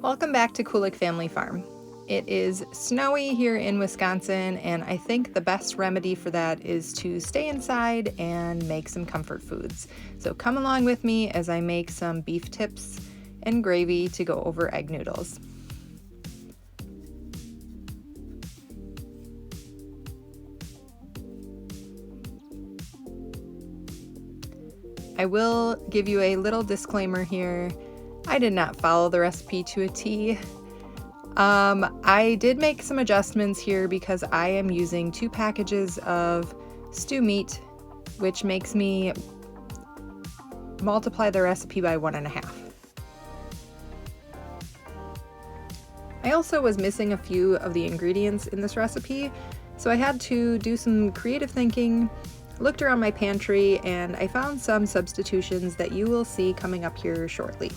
Welcome back to Kulik Family Farm. It is snowy here in Wisconsin, and I think the best remedy for that is to stay inside and make some comfort foods. So come along with me as I make some beef tips and gravy to go over egg noodles. I will give you a little disclaimer here. I did not follow the recipe to a T. I did make some adjustments here because I am using 2 packages of stew meat, which makes me multiply the recipe by 1.5. I also was missing a few of the ingredients in this recipe, so I had to do some creative thinking, looked around my pantry, and I found some substitutions that you will see coming up here shortly.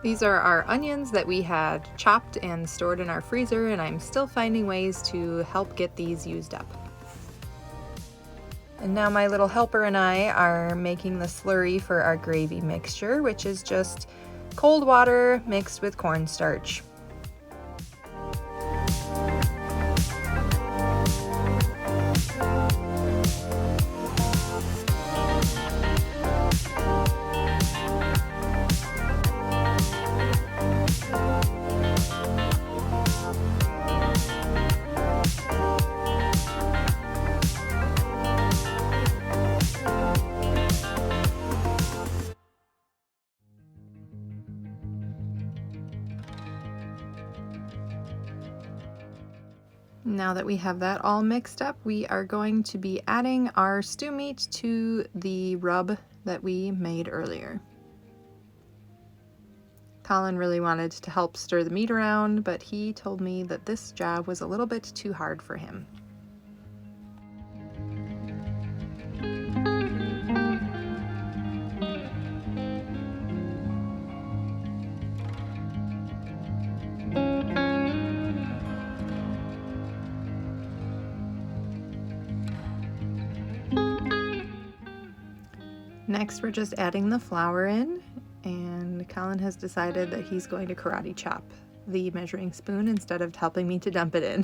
These are our onions that we had chopped and stored in our freezer, and I'm still finding ways to help get these used up. And now my little helper and I are making the slurry for our gravy mixture, which is just cold water mixed with cornstarch. Now that we have that all mixed up, we are going to be adding our stew meat to the rub that we made earlier. Colin really wanted to help stir the meat around, but he told me that this job was a little bit too hard for him. Next, we're just adding the flour in, and Colin has decided that he's going to karate chop the measuring spoon instead of helping me to dump it in.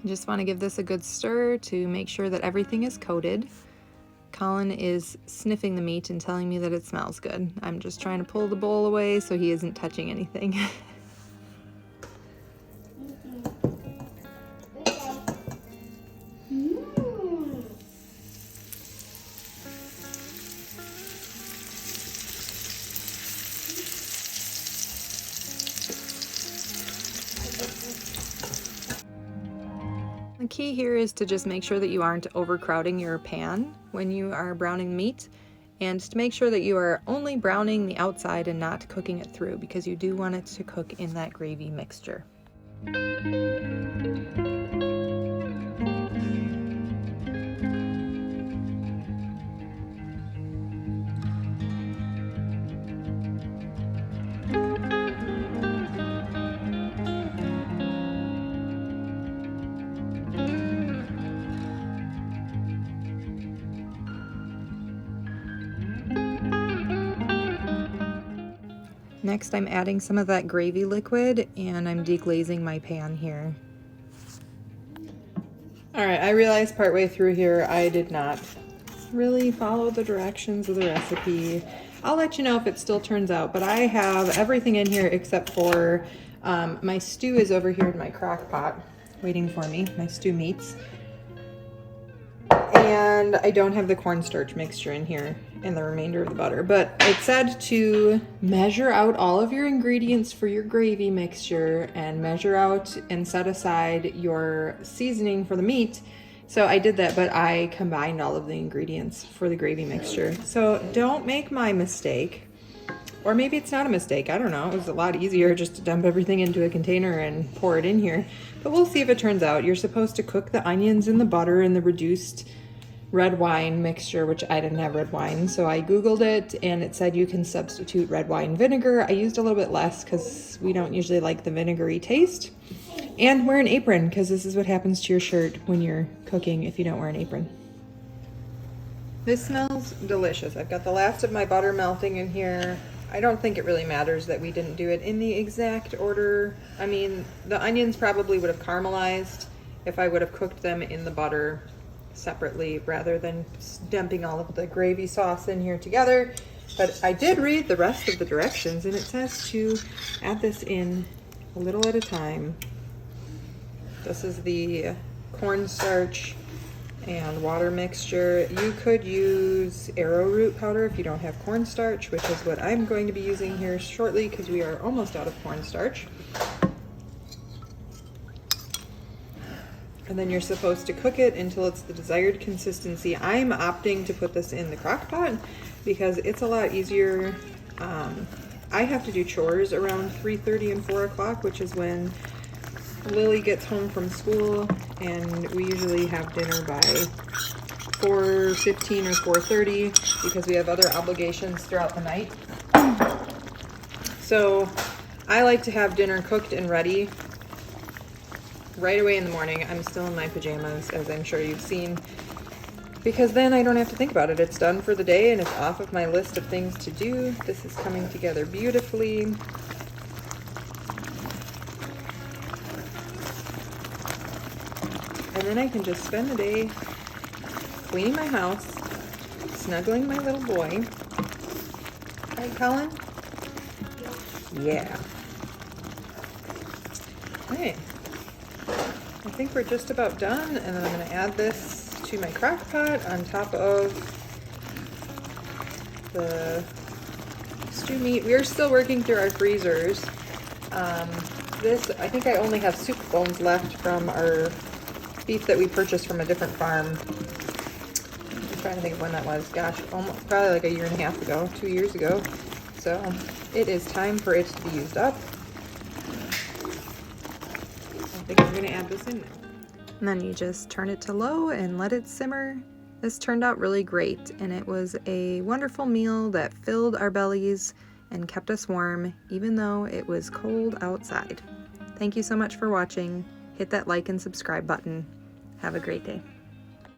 I just want to give this a good stir to make sure that everything is coated. Colin is sniffing the meat and telling me that it smells good. I'm just trying to pull the bowl away so he isn't touching anything. key here is to just make sure that you aren't overcrowding your pan when you are browning meat, and to make sure that you are only browning the outside and not cooking it through, because you do want it to cook in that gravy mixture. Next, I'm adding some of that gravy liquid, and I'm deglazing my pan here. All right, I realized partway through here I did not really follow the directions of the recipe. I'll let you know if it still turns out, but I have everything in here except for my stew is over here in my crock pot waiting for me, my stew meats. And I don't have the cornstarch mixture in here and the remainder of the butter, but it said to measure out all of your ingredients for your gravy mixture and measure out and set aside your seasoning for the meat. So I did that, but I combined all of the ingredients for the gravy mixture. So don't make my mistake, or maybe it's not a mistake. I don't know. It was a lot easier just to dump everything into a container and pour it in here, but we'll see if it turns out. You're supposed to cook the onions in the butter in the reduced red wine mixture, which I didn't have red wine, so I googled it and it said you can substitute red wine vinegar. I used a little bit less because we don't usually like the vinegary taste. And wear an apron, because this is what happens to your shirt when you're cooking if you don't wear an apron. This smells delicious. I've got the last of my butter melting in here. I don't think it really matters that we didn't do it in the exact order. I mean, the onions probably would have caramelized if I would have cooked them in the butter separately rather than dumping all of the gravy sauce in here together. But I did read the rest of the directions, and it says to add this in a little at a time. This is the cornstarch and water mixture. You could use arrowroot powder if you don't have cornstarch, which is what I'm going to be using here shortly because we are almost out of cornstarch. And then you're supposed to cook it until it's the desired consistency. I'm opting to put this in the crock pot because it's a lot easier. I have to do chores around 3:30 and 4 o'clock, which is when Lily gets home from school, and we usually have dinner by 4:15 or 4:30 because we have other obligations throughout the night. So I like to have dinner cooked and ready right away in the morning. I'm still in my pajamas, as I'm sure you've seen, because then I don't have to think about it. It's done for the day and it's off of my list of things to do. This is coming together beautifully. And then I can just spend the day cleaning my house, snuggling my little boy. Right, Colin? Yeah. Okay. I think we're just about done, and then I'm going to add this to my crock pot on top of the stew meat. We are still working through our freezers. I think I only have soup bones left from our beef that we purchased from a different farm. I'm trying to think of when that was. Gosh, almost, probably like a year and a half ago, 2 years ago. So it is time for it to be used up. I think I'm going to add this in now. And then you just turn it to low and let it simmer. This turned out really great, and it was a wonderful meal that filled our bellies and kept us warm, even though it was cold outside. Thank you so much for watching. Hit that like and subscribe button. Have a great day.